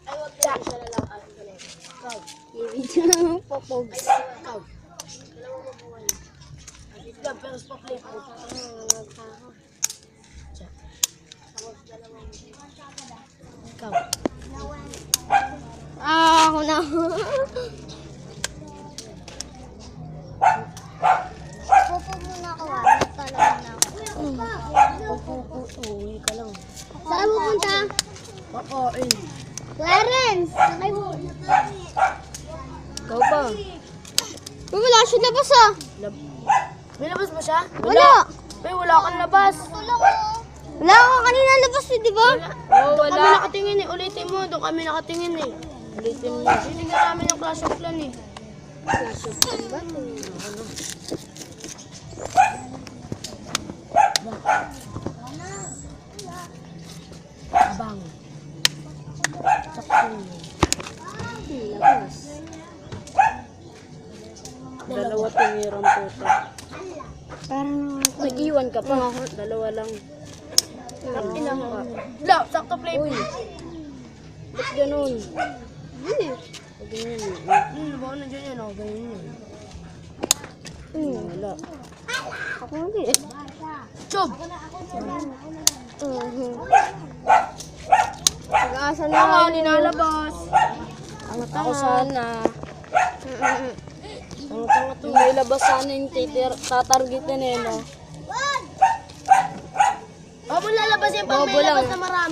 Ay, wag na isa na lang. Ikaw. Ibig na popog. Ikaw. Dalawang mabuhay. Agit lang, pero sa play po. Ikaw. Ako na. Popog muna ako. Talaga na ako. Uwi ka lang. Saan pupunta? Pakain. Clarence! Sakay mo. Ikaw ba? Uy, wala siya labas ah. May labas ba siya? Wala. May wala kang labas. Wala ako kanina labas eh, di ba? Doon kami nakatingin eh. Ulitin mo. Doon kami nakatingin eh. Ulitin mo. Sinigyan namin yung class of plan eh. Class of plan ba? Abang. Sakto. Labas. Dalawa tingirang puto. Parang Nag-iwan ka pa. Dalawa lang. Ilang ka. La, sakto play po. Ba't ganun? Ganyan eh. Baka na dyan yan o. Ganyan yan. Wala. ako hindi. Chob! Pag-asa na Ako, kayo. ninalabas. Ako sana. Ang tanga to. May labas sana yung tatargetin eh, no? Oh, mo lalabas yan pag may labas na marami.